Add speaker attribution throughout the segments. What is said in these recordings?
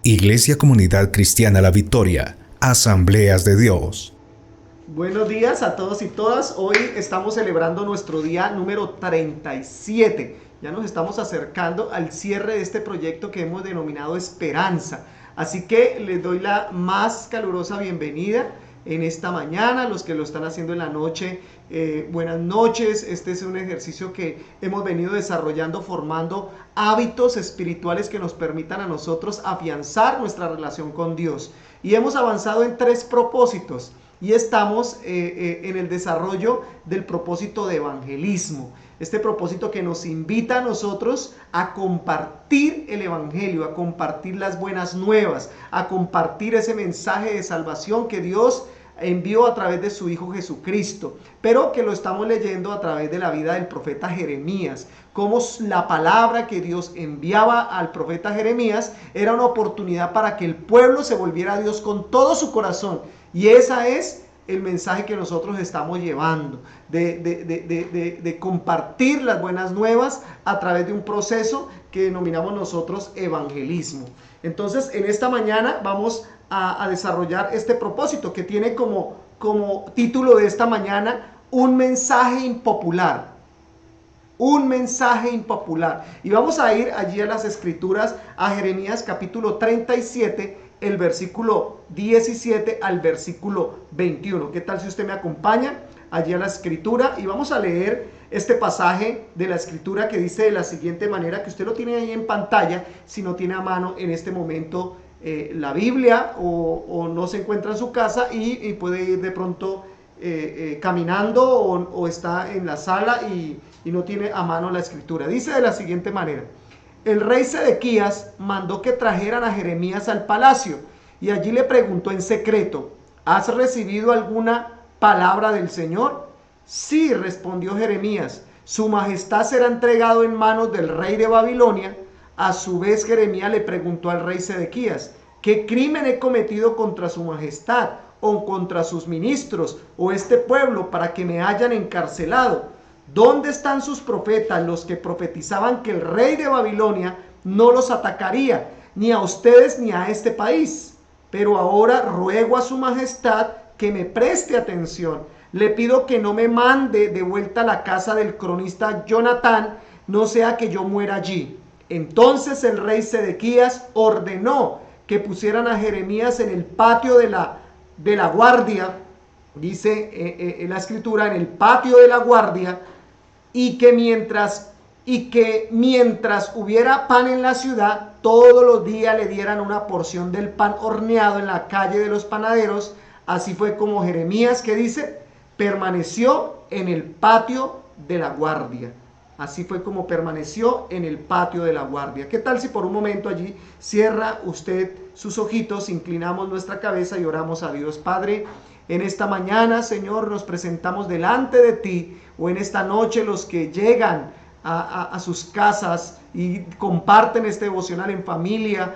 Speaker 1: Iglesia Comunidad Cristiana La Victoria, Asambleas de Dios.
Speaker 2: Buenos días a todos y todas. Hoy estamos celebrando nuestro día número 37. Ya nos estamos acercando al cierre de este proyecto que hemos denominado Esperanza. Así que les doy la más calurosa bienvenida en esta mañana. Los que lo están haciendo en la noche, buenas noches. Este es un ejercicio que hemos venido desarrollando, formando hábitos espirituales que nos permitan a nosotros afianzar nuestra relación con Dios. Y hemos avanzado en 3 propósitos. Y estamos en el desarrollo del propósito de evangelismo. Este propósito que nos invita a nosotros a compartir el evangelio, a compartir las buenas nuevas, a compartir ese mensaje de salvación que Dios envió a través de su Hijo Jesucristo, pero que lo estamos leyendo a través de la vida del profeta Jeremías. Cómo la palabra que Dios enviaba al profeta Jeremías era una oportunidad para que el pueblo se volviera a Dios con todo su corazón. Y ese es el mensaje que nosotros estamos llevando, de compartir las buenas nuevas a través de un proceso que denominamos nosotros evangelismo. Entonces, en esta mañana vamos a desarrollar este propósito que tiene como título de esta mañana, un mensaje impopular. Un mensaje impopular. Y vamos a ir allí a las escrituras, a Jeremías capítulo 37, el versículo 17 al versículo 21. ¿Qué tal si usted me acompaña allí a la escritura? Y vamos a leer este pasaje de la escritura que dice de la siguiente manera, que usted lo tiene ahí en pantalla, si no tiene a mano en este momento la Biblia o no se encuentra en su casa y puede ir de pronto caminando o está en la sala y no tiene a mano la escritura. Dice de la siguiente manera: el rey Sedequías mandó que trajeran a Jeremías al palacio y allí le preguntó en secreto: ¿has recibido alguna palabra del Señor? Sí, respondió Jeremías, su majestad será entregado en manos del rey de Babilonia. A su vez Jeremías le preguntó al rey Sedequías: ¿qué crimen he cometido contra su majestad o contra sus ministros o este pueblo para que me hayan encarcelado? ¿Dónde están sus profetas, los que profetizaban que el rey de Babilonia no los atacaría, ni a ustedes ni a este país? Pero ahora ruego a su majestad que me preste atención. Le pido que no me mande de vuelta a la casa del cronista Jonatán, no sea que yo muera allí. Entonces el rey Sedequías ordenó que pusieran a Jeremías en el patio de la guardia, dice en la escritura, en el patio de la guardia, y que mientras hubiera pan en la ciudad, todos los días le dieran una porción del pan horneado en la calle de los panaderos. Así fue como Jeremías, que dice, permaneció en el patio de la guardia. Así fue como permaneció en el patio de la guardia. ¿Qué tal si por un momento allí cierra usted sus ojitos, inclinamos nuestra cabeza y oramos a Dios? Padre, en esta mañana, Señor, nos presentamos delante de ti, o en esta noche los que llegan a sus casas y comparten este devocional en familia,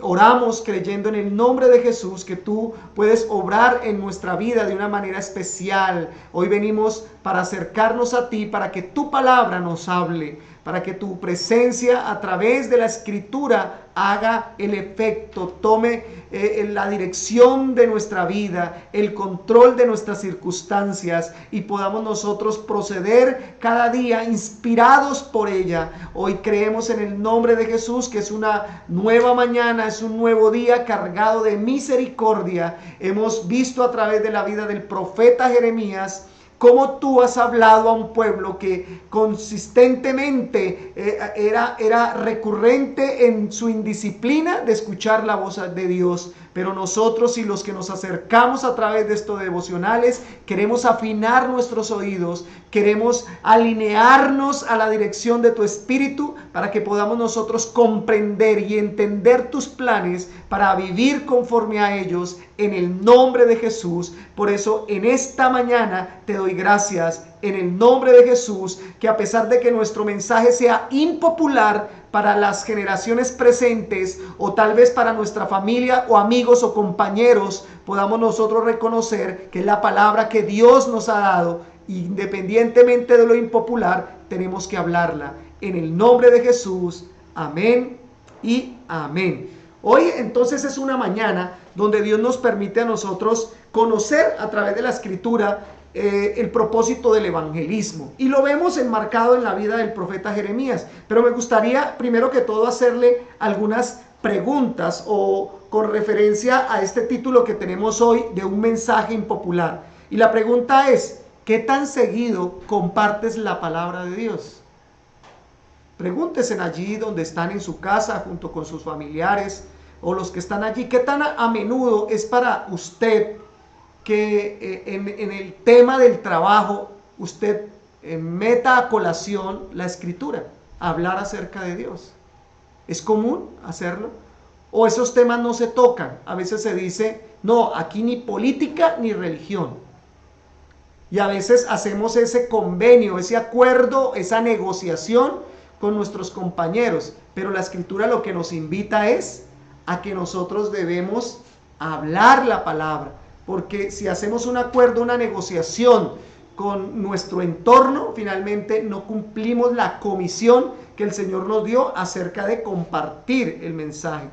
Speaker 2: oramos creyendo en el nombre de Jesús que tú puedes obrar en nuestra vida de una manera especial. Hoy venimos para acercarnos a ti, para que tu palabra nos hable, para que tu presencia a través de la escritura haga el efecto, tome la dirección de nuestra vida, el control de nuestras circunstancias y podamos nosotros proceder cada día inspirados por ella. Hoy creemos en el nombre de Jesús que es una nueva mañana, es un nuevo día cargado de misericordia. Hemos visto a través de la vida del profeta Jeremías cómo tú has hablado a un pueblo que consistentemente era recurrente en su indisciplina de escuchar la voz de Dios. Pero nosotros y los que nos acercamos a través de estos devocionales queremos afinar nuestros oídos, queremos alinearnos a la dirección de tu Espíritu para que podamos nosotros comprender y entender tus planes para vivir conforme a ellos en el nombre de Jesús. Por eso en esta mañana te doy gracias en el nombre de Jesús, que a pesar de que nuestro mensaje sea impopular para las generaciones presentes o tal vez para nuestra familia o amigos o compañeros, podamos nosotros reconocer que es la palabra que Dios nos ha dado. Independientemente de lo impopular, tenemos que hablarla. En el nombre de Jesús, amén y amén. Hoy entonces es una mañana donde Dios nos permite a nosotros conocer a través de la Escritura el propósito del evangelismo. Y lo vemos enmarcado en la vida del profeta Jeremías. Pero me gustaría primero que todo hacerle algunas preguntas o con referencia a este título que tenemos hoy de un mensaje impopular. Y la pregunta es, ¿qué tan seguido compartes la palabra de Dios? Pregúntese allí donde están en su casa junto con sus familiares o los que están allí, ¿qué tan a menudo es para usted que en el tema del trabajo usted meta a colación la Escritura, hablar acerca de Dios? ¿Es común hacerlo? ¿O esos temas no se tocan? A veces se dice, no, aquí ni política ni religión. Y a veces hacemos ese convenio, ese acuerdo, esa negociación con nuestros compañeros. Pero la Escritura lo que nos invita es a que nosotros debemos hablar la palabra. Porque si hacemos un acuerdo, una negociación con nuestro entorno, finalmente no cumplimos la comisión que el Señor nos dio acerca de compartir el mensaje.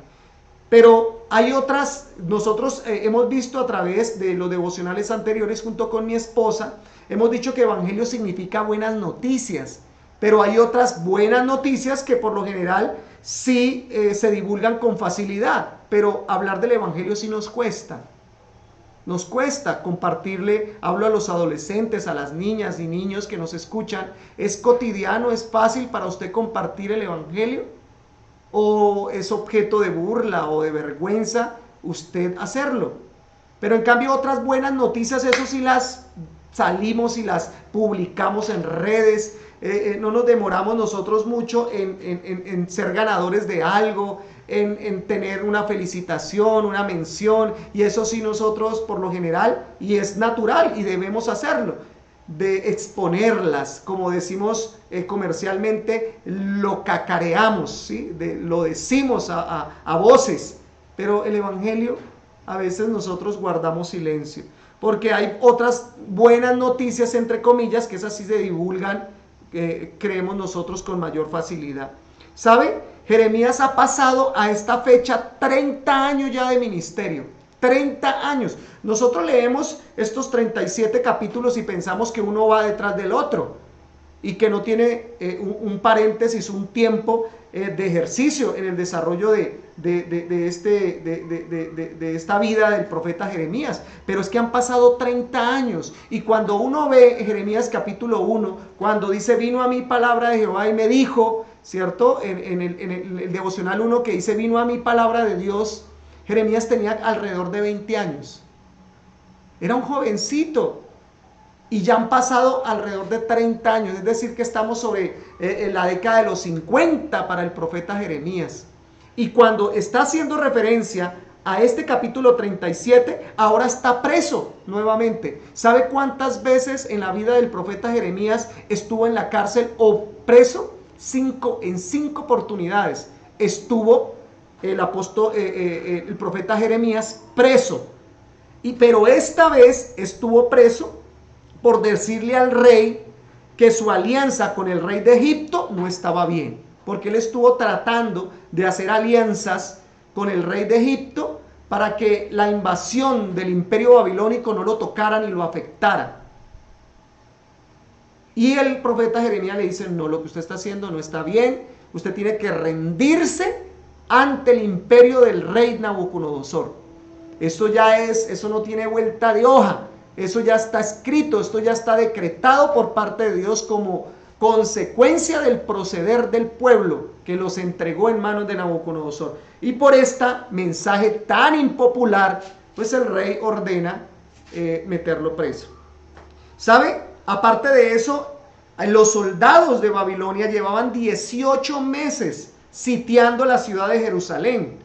Speaker 2: Pero hay otras, nosotros hemos visto a través de los devocionales anteriores junto con mi esposa, hemos dicho que evangelio significa buenas noticias, pero hay otras buenas noticias que por lo general sí se divulgan con facilidad, pero hablar del evangelio sí nos cuesta. Nos cuesta compartirle, hablo a los adolescentes, a las niñas y niños que nos escuchan. ¿Es cotidiano, es fácil para usted compartir el evangelio? ¿O es objeto de burla o de vergüenza usted hacerlo? Pero en cambio otras buenas noticias, eso sí las salimos y las publicamos en redes. No nos demoramos nosotros mucho en ser ganadores de algo, en tener una felicitación, una mención, y eso sí nosotros por lo general, y es natural y debemos hacerlo, de exponerlas, como decimos comercialmente, lo cacareamos, ¿sí? Lo decimos a voces, pero el evangelio a veces nosotros guardamos silencio, porque hay otras buenas noticias, entre comillas, que esas sí se divulgan, creemos nosotros con mayor facilidad. ¿Sabe? Jeremías ha pasado a esta fecha 30 años ya de ministerio. 30 años. Nosotros leemos estos 37 capítulos y pensamos que uno va detrás del otro y que no tiene un paréntesis, un tiempo de ejercicio en el desarrollo de esta vida del profeta Jeremías. Pero es que han pasado 30 años y cuando uno ve Jeremías capítulo 1, cuando dice, vino a mí palabra de Jehová y me dijo, ¿cierto? En el devocional 1 que dice, vino a mí palabra de Dios, Jeremías tenía alrededor de 20 años. Era un jovencito. Y ya han pasado alrededor de 30 años, es decir que estamos sobre la década de los 50 para el profeta Jeremías. Y cuando está haciendo referencia a este capítulo 37, ahora está preso nuevamente. ¿Sabe cuántas veces en la vida del profeta Jeremías estuvo en la cárcel o preso? En 5 oportunidades estuvo el profeta Jeremías preso. Pero esta vez estuvo preso por decirle al rey que su alianza con el rey de Egipto no estaba bien, porque él estuvo tratando de hacer alianzas con el rey de Egipto para que la invasión del imperio babilónico no lo tocara ni lo afectara. Y el profeta Jeremías le dice, no, lo que usted está haciendo no está bien, usted tiene que rendirse ante el imperio del rey Nabucodonosor. Eso no tiene vuelta de hoja. Eso ya está escrito, esto ya está decretado por parte de Dios como consecuencia del proceder del pueblo que los entregó en manos de Nabucodonosor. Y por este mensaje tan impopular, pues el rey ordena meterlo preso. ¿Sabe? Aparte de eso, los soldados de Babilonia llevaban 18 meses sitiando la ciudad de Jerusalén.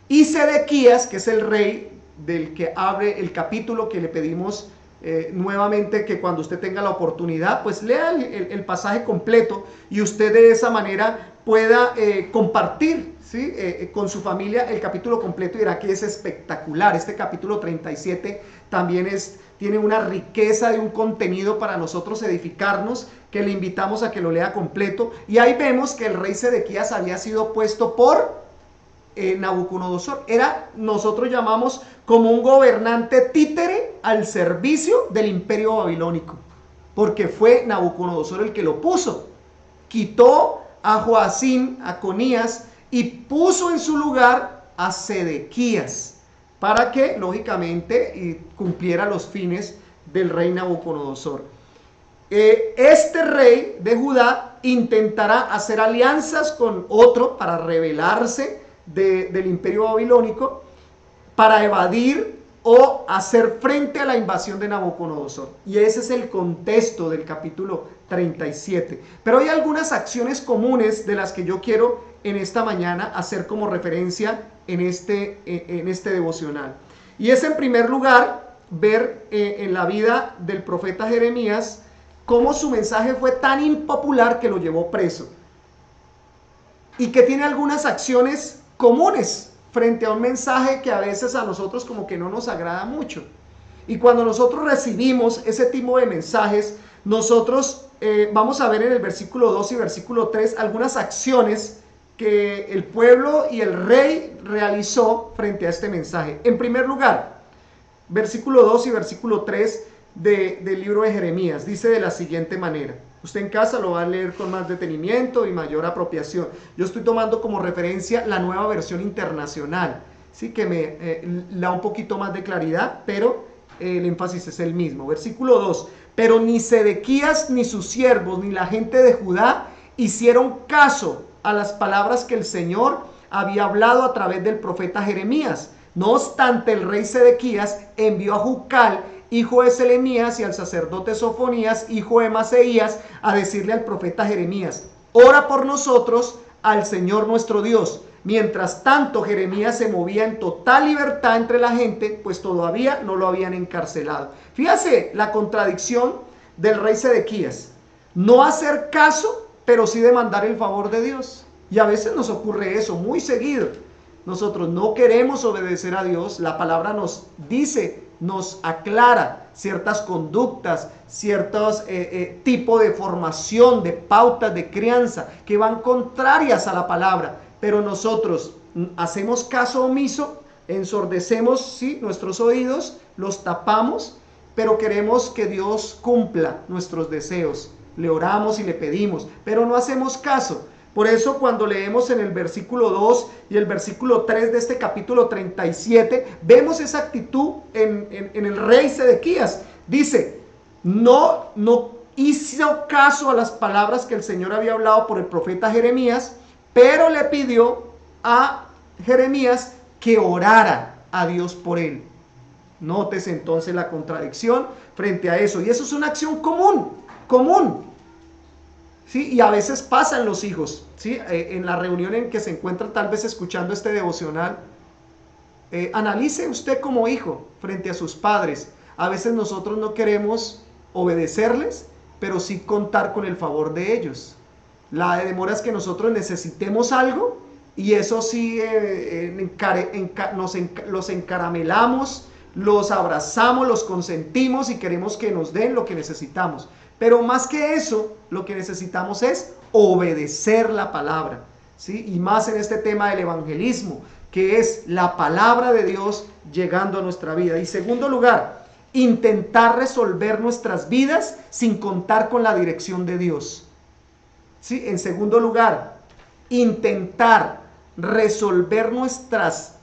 Speaker 2: Y Sedequías, que es el rey del que abre el capítulo, que le pedimos nuevamente que cuando usted tenga la oportunidad, pues lea el pasaje completo y usted de esa manera pueda compartir, ¿sí? Con su familia el capítulo completo, y verá que es espectacular. Este capítulo 37 también tiene una riqueza de un contenido para nosotros edificarnos, que le invitamos a que lo lea completo. Y ahí vemos que el rey Sedequías había sido puesto por Nabucodonosor. Era, nosotros llamamos como un gobernante títere al servicio del imperio babilónico, porque fue Nabucodonosor el que lo puso. Quitó a Joacim, a Conías, y puso en su lugar a Sedequías, para que, lógicamente, cumpliera los fines del rey Nabucodonosor. Este rey de Judá intentará hacer alianzas con otro para rebelarse del imperio babilónico, para evadir o hacer frente a la invasión de Nabucodonosor. Y ese es el contexto del capítulo 37. Pero hay algunas acciones comunes de las que yo quiero en esta mañana hacer como referencia en este devocional. Y es, en primer lugar, ver en la vida del profeta Jeremías cómo su mensaje fue tan impopular que lo llevó preso, y que tiene algunas acciones comunes frente a un mensaje que a veces a nosotros como que no nos agrada mucho. Y cuando nosotros recibimos ese tipo de mensajes, nosotros vamos a ver en el versículo 2 y versículo 3 algunas acciones que el pueblo y el rey realizó frente a este mensaje. En primer lugar, versículo 2 y versículo 3 del libro de Jeremías dice de la siguiente manera. Usted en casa lo va a leer con más detenimiento y mayor apropiación. Yo estoy tomando como referencia la Nueva Versión Internacional, ¿sí? Que me da un poquito más de claridad, pero el énfasis es el mismo. Versículo 2. Pero ni Sedequías, ni sus siervos, ni la gente de Judá hicieron caso a las palabras que el Señor había hablado a través del profeta Jeremías. No obstante, el rey Sedequías envió a Jucal, hijo de Selemías, y al sacerdote Sofonías, hijo de Maseías, a decirle al profeta Jeremías: ora por nosotros al Señor nuestro Dios. Mientras tanto, Jeremías se movía en total libertad entre la gente, pues todavía no lo habían encarcelado. Fíjase la contradicción del rey Sedequías: no hacer caso, pero sí demandar el favor de Dios. Y a veces nos ocurre eso muy seguido. Nosotros no queremos obedecer a Dios. La palabra nos dice, nos aclara ciertas conductas, ciertos tipos de formación, de pautas de crianza que van contrarias a la palabra. Pero nosotros hacemos caso omiso, ensordecemos, ¿sí?, nuestros oídos, los tapamos, pero queremos que Dios cumpla nuestros deseos. Le oramos y le pedimos, pero no hacemos caso. Por eso, cuando leemos en el versículo 2 y el versículo 3 de este capítulo 37, vemos esa actitud en el rey Sedequías. Dice, no hizo caso a las palabras que el Señor había hablado por el profeta Jeremías, pero le pidió a Jeremías que orara a Dios por él. Nótese entonces la contradicción frente a eso. Y eso es una acción común. ¿Sí? Y a veces pasan los hijos, ¿sí? En la reunión en que se encuentran tal vez escuchando este devocional, analice usted como hijo frente a sus padres. A veces nosotros no queremos obedecerles, pero sí contar con el favor de ellos. La demora es que nosotros necesitemos algo y eso sí los encaramelamos, los abrazamos, los consentimos y queremos que nos den lo que necesitamos. Pero más que eso, lo que necesitamos es obedecer la palabra, ¿sí? Y más en este tema del evangelismo, que es la palabra de Dios llegando a nuestra vida. Y segundo lugar, intentar resolver nuestras vidas sin contar con la dirección de Dios. ¿Sí? En segundo lugar, intentar resolver nuestras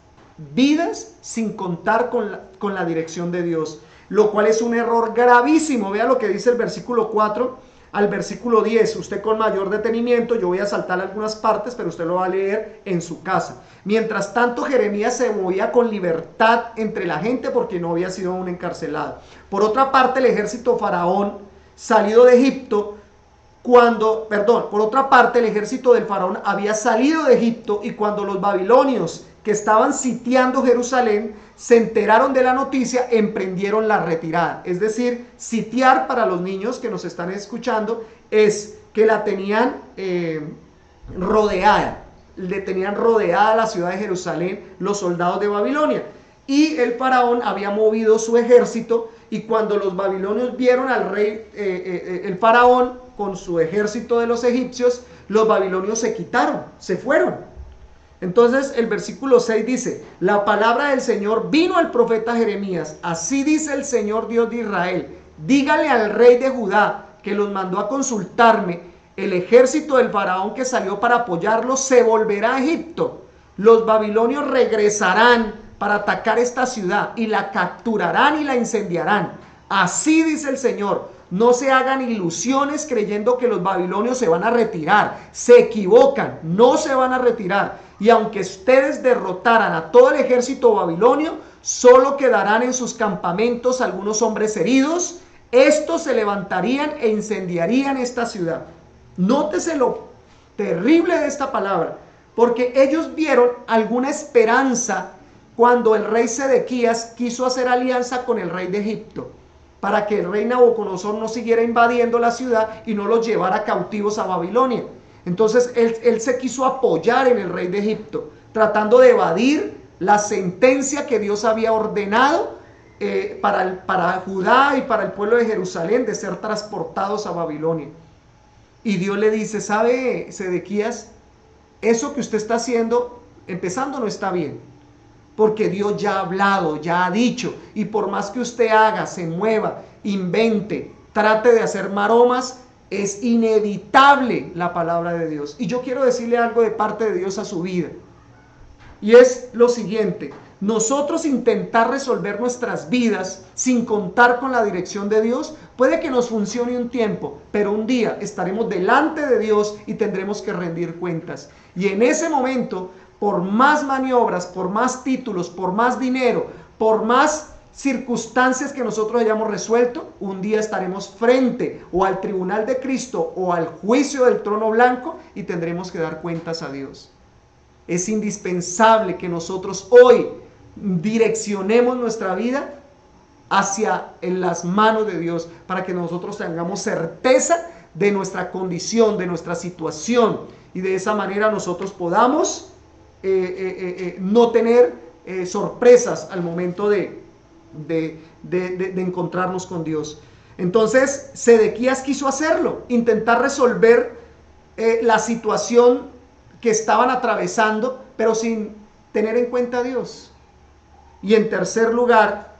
Speaker 2: vidas sin contar con la dirección de Dios, lo cual es un error gravísimo. Vea lo que dice el versículo 4 al versículo 10. Usted con mayor detenimiento, yo voy a saltar algunas partes, pero usted lo va a leer en su casa. Mientras tanto, Jeremías se movía con libertad entre la gente porque no había sido aún encarcelado. Por otra parte, el ejército faraón salido de Egipto, por otra parte, el ejército del faraón había salido de Egipto, y cuando los babilonios que estaban sitiando Jerusalén se enteraron de la noticia, emprendieron la retirada. Es decir, sitiar, para los niños que nos están escuchando, es que la tenían rodeada. Le tenían rodeada la ciudad de Jerusalén los soldados de Babilonia. Y el faraón había movido su ejército, y cuando los babilonios vieron al rey, el faraón con su ejército de los egipcios, los babilonios se quitaron, se fueron. Entonces el versículo 6 dice, la palabra del Señor vino al profeta Jeremías. Así dice el Señor Dios de Israel. Dígale al rey de Judá que los mandó a consultarme. El ejército del faraón que salió para apoyarlos se volverá a Egipto. Los babilonios regresarán para atacar esta ciudad y la capturarán y la incendiarán. Así dice el Señor. No se hagan ilusiones creyendo que los babilonios se van a retirar. Se equivocan, no se van a retirar. Y aunque ustedes derrotaran a todo el ejército babilonio, solo quedarán en sus campamentos algunos hombres heridos. Estos se levantarían e incendiarían esta ciudad. Nótese lo terrible de esta palabra, porque ellos vieron alguna esperanza cuando el rey Sedequías quiso hacer alianza con el rey de Egipto, para que el rey Nabucodonosor no siguiera invadiendo la ciudad y no los llevara cautivos a Babilonia. Entonces él se quiso apoyar en el rey de Egipto, tratando de evadir la sentencia que Dios había ordenado para Judá y para el pueblo de Jerusalén de ser transportados a Babilonia. Y Dios le dice, ¿sabe, Sedequías? Eso que usted está haciendo, empezando, no está bien. Porque Dios ya ha hablado, ya ha dicho, y por más que usted haga, se mueva, invente, trate de hacer maromas, es inevitable la palabra de Dios. Y yo quiero decirle algo de parte de Dios a su vida. Y es lo siguiente, nosotros intentar resolver nuestras vidas sin contar con la dirección de Dios, puede que nos funcione un tiempo, pero un día estaremos delante de Dios y tendremos que rendir cuentas. Y en ese momento, por más maniobras, por más títulos, por más dinero, por más circunstancias que nosotros hayamos resuelto, un día estaremos frente o al tribunal de Cristo o al juicio del trono blanco y tendremos que dar cuentas a Dios. Es indispensable que nosotros hoy direccionemos nuestra vida hacia en las manos de Dios para que nosotros tengamos certeza de nuestra condición, de nuestra situación, y de esa manera nosotros podamos no tener sorpresas al momento de encontrarnos con Dios. Entonces Sedequías quiso hacerlo, intentar resolver la situación que estaban atravesando, pero sin tener en cuenta a Dios. Y en tercer lugar,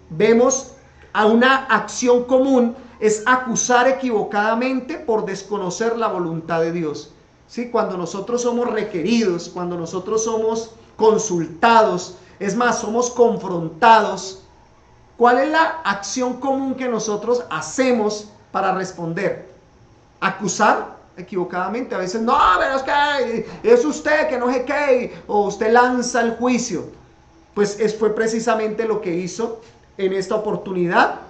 Speaker 2: vemos a una acción común, es acusar equivocadamente por desconocer la voluntad de Dios. ¿Sí? Cuando nosotros somos requeridos, cuando nosotros somos consultados, es más, somos confrontados, ¿cuál es la acción común que nosotros hacemos para responder? Acusar equivocadamente. A veces, no, pero es que es usted que no sé qué, o usted lanza el juicio. Pues fue precisamente lo que hizo en esta oportunidad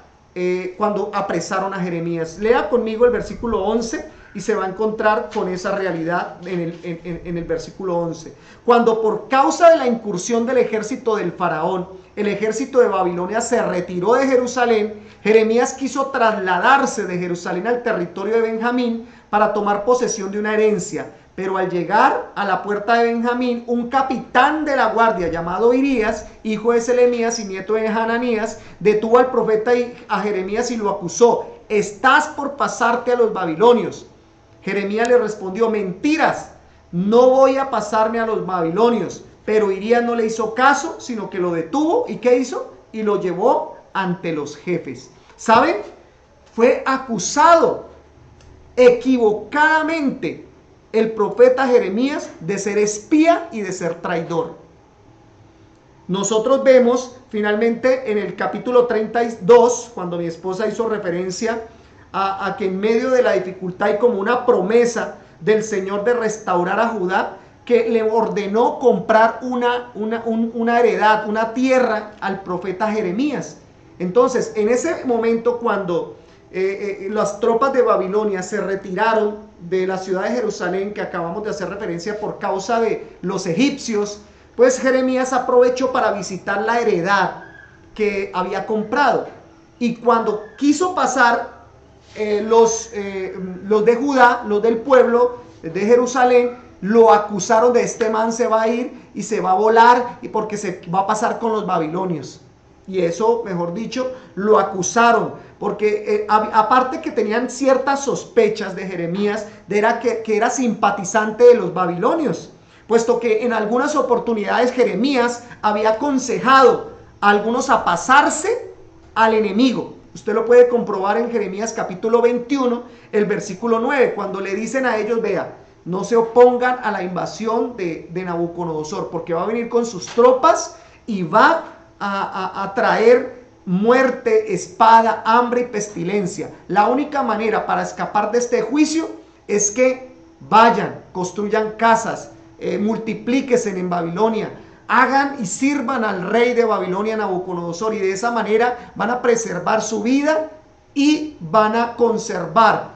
Speaker 2: cuando apresaron a Jeremías. Lea conmigo el versículo 11 y se va a encontrar con esa realidad en el versículo 11. Cuando por causa de la incursión del ejército del faraón, el ejército de Babilonia se retiró de Jerusalén, Jeremías quiso trasladarse de Jerusalén al territorio de Benjamín para tomar posesión de una herencia. Pero al llegar a la puerta de Benjamín, un capitán de la guardia llamado Irías, hijo de Selemías y nieto de Hananías, detuvo al profeta a Jeremías y lo acusó. Estás por pasarte a los babilonios. Jeremías le respondió, mentiras, no voy a pasarme a los babilonios. Pero Irías no le hizo caso, sino que lo detuvo. ¿Y qué hizo? Y lo llevó ante los jefes. ¿Saben? Fue acusado equivocadamente el profeta Jeremías de ser espía y de ser traidor. Nosotros vemos finalmente en el capítulo 32, cuando mi esposa hizo referencia a que en medio de la dificultad hay como una promesa del Señor de restaurar a Judá, que le ordenó comprar una heredad, una tierra al profeta Jeremías. Entonces, en ese momento cuando las tropas de Babilonia se retiraron de la ciudad de Jerusalén, que acabamos de hacer referencia por causa de los egipcios, pues Jeremías aprovechó para visitar la heredad que había comprado. Y cuando quiso pasar los de Judá, los del pueblo de Jerusalén, lo acusaron de este man se va a ir y se va a volar y porque se va a pasar con los babilonios. Y eso, mejor dicho, lo acusaron porque aparte que tenían ciertas sospechas de Jeremías, que era simpatizante de los babilonios, puesto que en algunas oportunidades Jeremías había aconsejado a algunos a pasarse al enemigo. Usted lo puede comprobar en Jeremías capítulo 21, el versículo 9, cuando le dicen a ellos, vea, no se opongan a la invasión de Nabucodonosor, porque va a venir con sus tropas y va a traer muerte, espada, hambre y pestilencia. La única manera para escapar de este juicio es que vayan, construyan casas, multiplíquense en Babilonia, hagan y sirvan al rey de Babilonia, Nabucodonosor, y de esa manera van a preservar su vida y van a conservar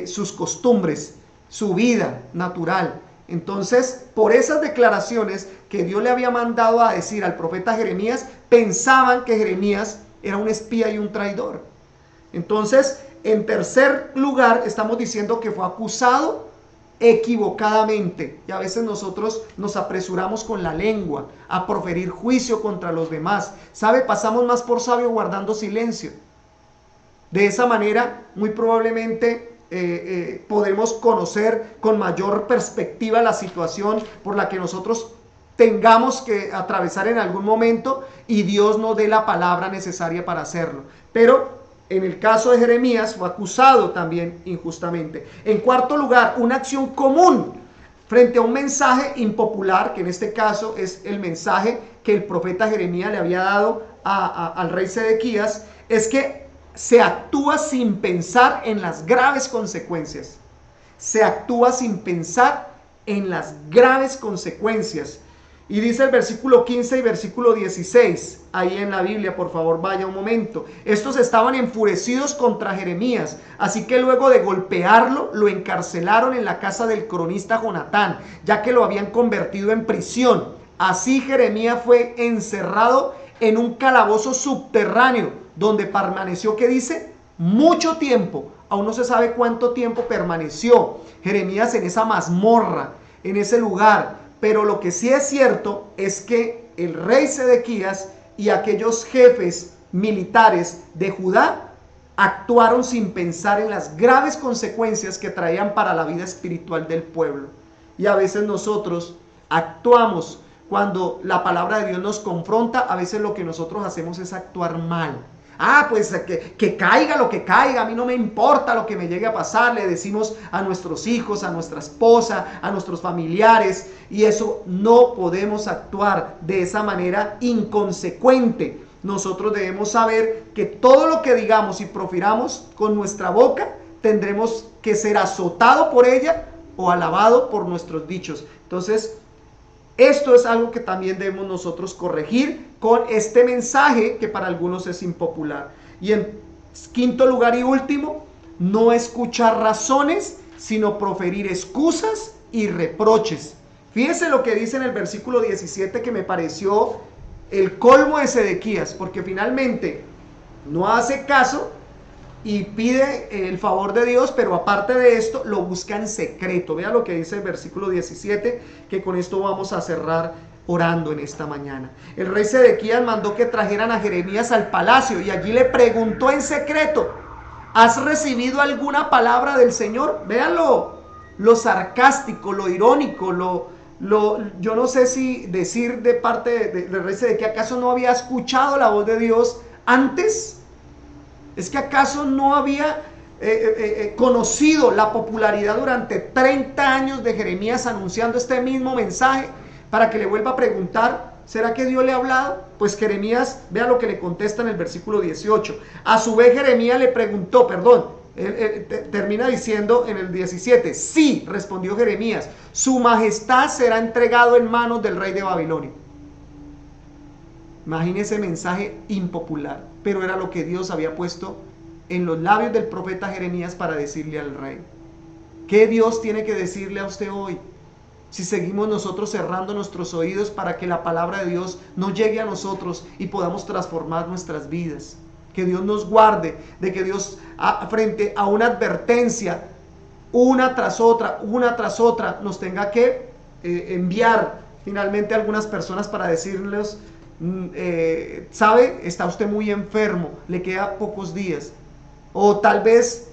Speaker 2: sus costumbres, su vida natural. Entonces, por esas declaraciones que Dios le había mandado a decir al profeta Jeremías, pensaban que Jeremías era un espía y un traidor. Entonces, en tercer lugar, estamos diciendo que fue acusado equivocadamente. Y a veces nosotros nos apresuramos con la lengua a proferir juicio contra los demás. ¿Sabe? Pasamos más por sabio guardando silencio. De esa manera, muy probablemente podemos conocer con mayor perspectiva la situación por la que nosotros tengamos que atravesar en algún momento, y Dios nos dé la palabra necesaria para hacerlo. Pero en el caso de Jeremías fue acusado también injustamente. En cuarto lugar, una acción común frente a un mensaje impopular, que en este caso es el mensaje que el profeta Jeremías le había dado al rey Sedequías, es que se actúa sin pensar en las graves consecuencias. Se actúa sin pensar en las graves consecuencias. Y dice el versículo 15 y versículo 16, ahí en la Biblia, por favor vaya un momento. Estos estaban enfurecidos contra Jeremías, así que luego de golpearlo, lo encarcelaron en la casa del cronista Jonatán, ya que lo habían convertido en prisión. Así Jeremías fue encerrado en un calabozo subterráneo, donde permaneció, ¿qué dice? Mucho tiempo. Aún no se sabe cuánto tiempo permaneció Jeremías en esa mazmorra, en ese lugar. Pero lo que sí es cierto es que el rey Sedequías y aquellos jefes militares de Judá actuaron sin pensar en las graves consecuencias que traían para la vida espiritual del pueblo. Y a veces nosotros actuamos cuando la palabra de Dios nos confronta, a veces lo que nosotros hacemos es actuar mal. Pues que caiga lo que caiga, a mí no me importa lo que me llegue a pasar, le decimos a nuestros hijos, a nuestra esposa, a nuestros familiares, y eso no podemos actuar de esa manera inconsecuente. Nosotros debemos saber que todo lo que digamos y profiramos con nuestra boca, tendremos que ser azotado por ella o alabado por nuestros dichos. Entonces, esto es algo que también debemos nosotros corregir con este mensaje que para algunos es impopular. Y en quinto lugar y último, no escuchar razones, sino proferir excusas y reproches. Fíjense lo que dice en el versículo 17, que me pareció el colmo de Sedequías, porque finalmente no hace caso y pide el favor de Dios, pero aparte de esto lo busca en secreto. Vea lo que dice el versículo 17, que con esto vamos a cerrar orando en esta mañana. El rey Sedequías mandó que trajeran a Jeremías al palacio y allí le preguntó en secreto: ¿has recibido alguna palabra del Señor? Vean lo sarcástico, lo irónico, yo no sé si decir de parte del rey Sedequías, ¿acaso no había escuchado la voz de Dios antes? ¿Es que acaso no había conocido la popularidad durante 30 años de Jeremías anunciando este mismo mensaje? Para que le vuelva a preguntar, ¿será que Dios le ha hablado? Pues Jeremías, vea lo que le contesta en el versículo 18. A su vez Jeremías le preguntó, termina diciendo en el 17, sí, respondió Jeremías, su majestad será entregado en manos del rey de Babilonia. Imagínese ese mensaje impopular, pero era lo que Dios había puesto en los labios del profeta Jeremías para decirle al rey. ¿Qué Dios tiene que decirle a usted hoy? Si seguimos nosotros cerrando nuestros oídos para que la palabra de Dios no llegue a nosotros y podamos transformar nuestras vidas. Que Dios nos guarde de que Dios, frente a una advertencia, una tras otra, nos tenga que enviar finalmente a algunas personas para decirles, sabe, está usted muy enfermo, le queda pocos días. O tal vez,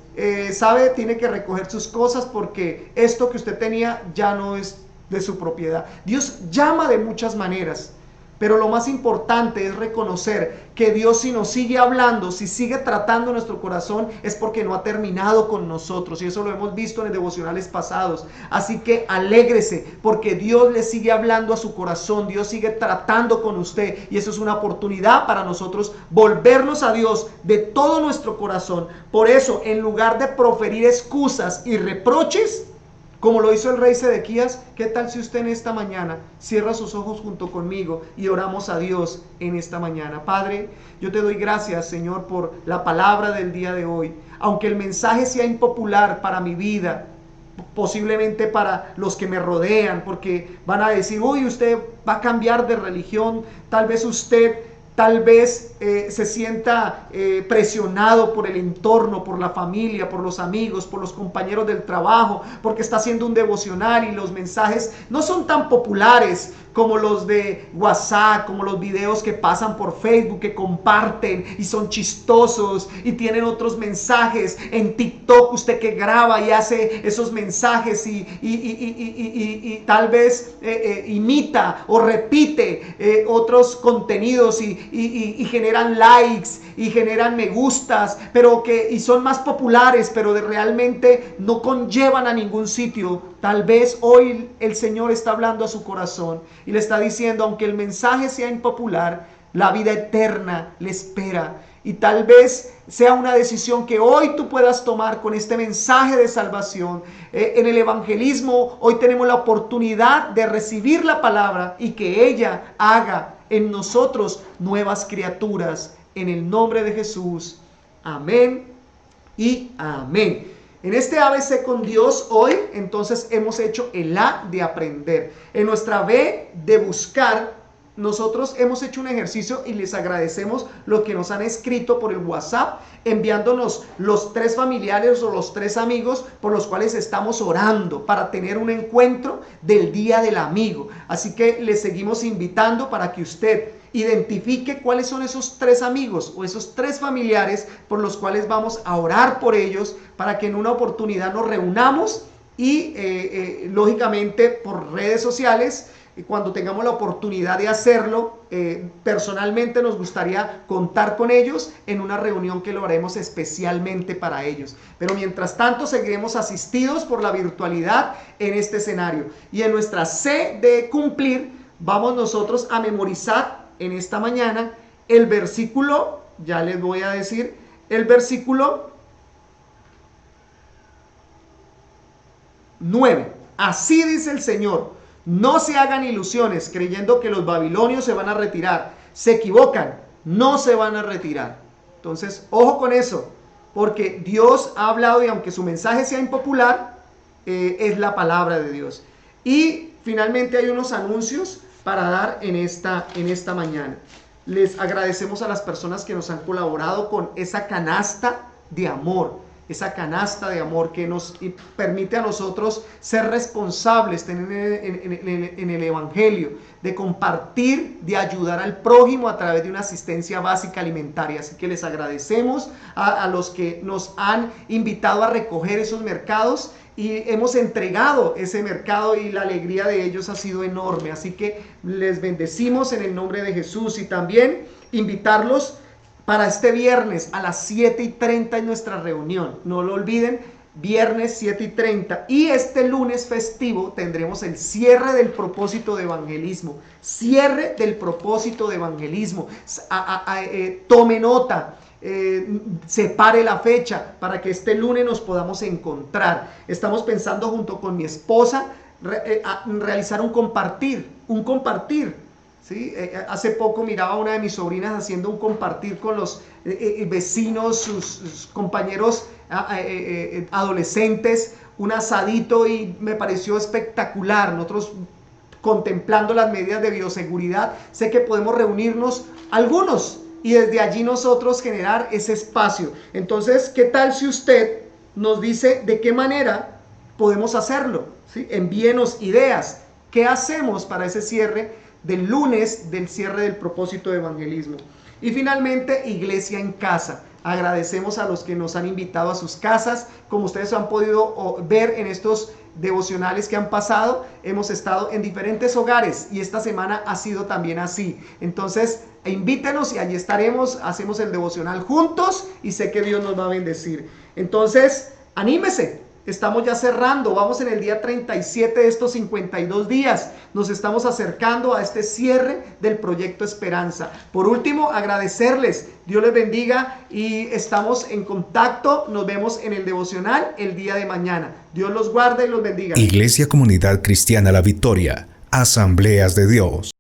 Speaker 2: sabe, tiene que recoger sus cosas porque esto que usted tenía ya no es de su propiedad. Dios llama de muchas maneras. Pero lo más importante es reconocer que Dios, si nos sigue hablando, si sigue tratando nuestro corazón, es porque no ha terminado con nosotros. Y eso lo hemos visto en los devocionales pasados. Así que alégrese porque Dios le sigue hablando a su corazón. Dios sigue tratando con usted. Y eso es una oportunidad para nosotros volvernos a Dios de todo nuestro corazón. Por eso, en lugar de proferir excusas y reproches, como lo hizo el rey Sedequías, ¿qué tal si usted en esta mañana cierra sus ojos junto conmigo y oramos a Dios en esta mañana? Padre, yo te doy gracias, Señor, por la palabra del día de hoy. Aunque el mensaje sea impopular para mi vida, posiblemente para los que me rodean, porque van a decir, uy, usted va a cambiar de religión, tal vez se sienta presionado por el entorno, por la familia, por los amigos, por los compañeros del trabajo, porque está haciendo un devocional y los mensajes no son tan populares como los de WhatsApp, como los videos que pasan por Facebook, que comparten y son chistosos y tienen otros mensajes. En TikTok usted que graba y hace esos mensajes y tal vez imita o repite otros contenidos y generan likes y generan me gustas, y son más populares, pero realmente no conllevan a ningún sitio. Tal vez hoy el Señor está hablando a su corazón y le está diciendo, aunque el mensaje sea impopular, la vida eterna le espera. Y tal vez sea una decisión que hoy tú puedas tomar con este mensaje de salvación. En el evangelismo hoy tenemos la oportunidad de recibir la palabra y que ella haga en nosotros nuevas criaturas. En el nombre de Jesús. Amén y amén. En este ABC con Dios hoy, entonces hemos hecho el A de aprender. En nuestra B de buscar, nosotros hemos hecho un ejercicio y les agradecemos lo que nos han escrito por el WhatsApp, enviándonos los 3 familiares o los 3 amigos por los cuales estamos orando para tener un encuentro del Día del Amigo. Así que les seguimos invitando para que usted identifique cuáles son esos 3 amigos o esos 3 familiares por los cuales vamos a orar por ellos, para que en una oportunidad nos reunamos y lógicamente por redes sociales, cuando tengamos la oportunidad de hacerlo, personalmente nos gustaría contar con ellos en una reunión que lo haremos especialmente para ellos. Pero mientras tanto seguiremos asistidos por la virtualidad en este escenario. Y en nuestra C de cumplir, vamos nosotros a memorizar en esta mañana el versículo, ya les voy a decir, el versículo 9. Así dice el Señor: no se hagan ilusiones creyendo que los babilonios se van a retirar. Se equivocan, no se van a retirar. Entonces, ojo con eso, porque Dios ha hablado y aunque su mensaje sea impopular, es la palabra de Dios. Y finalmente hay unos anuncios para dar en esta mañana. Les agradecemos a las personas que nos han colaborado con esa canasta de amor. Esa canasta de amor que nos permite a nosotros ser responsables en el Evangelio, de compartir, de ayudar al prójimo a través de una asistencia básica alimentaria. Así que les agradecemos a los que nos han invitado a recoger esos mercados y hemos entregado ese mercado y la alegría de ellos ha sido enorme. Así que les bendecimos en el nombre de Jesús y también invitarlos para este viernes a las 7:30 en nuestra reunión. No lo olviden, viernes 7:30. Y este lunes festivo tendremos el cierre del propósito de evangelismo. Cierre del propósito de evangelismo. Tome nota. Separe la fecha para que este lunes nos podamos encontrar. Estamos pensando junto con mi esposa realizar un compartir. ¿Sí? Hace poco miraba a una de mis sobrinas haciendo un compartir con los vecinos, sus compañeros adolescentes, un asadito, y me pareció espectacular. Nosotros, contemplando las medidas de bioseguridad, sé que podemos reunirnos algunos y desde allí nosotros generar ese espacio. Entonces, ¿qué tal si usted nos dice de qué manera podemos hacerlo? ¿Sí? Envíenos ideas. ¿Qué hacemos para ese cierre del lunes, del cierre del propósito de evangelismo? Y finalmente, iglesia en casa. Agradecemos a los que nos han invitado a sus casas. Como ustedes han podido ver en estos devocionales que han pasado, hemos estado en diferentes hogares y esta semana ha sido también así. Entonces, invítenos y allí estaremos, hacemos el devocional juntos y sé que Dios nos va a bendecir. Entonces, anímese. Estamos ya cerrando, vamos en el día 37 de estos 52 días. Nos estamos acercando a este cierre del proyecto Esperanza. Por último, agradecerles. Dios les bendiga y estamos en contacto. Nos vemos en el devocional el día de mañana. Dios los guarde y los bendiga.
Speaker 1: Iglesia Comunidad Cristiana La Victoria, Asambleas de Dios.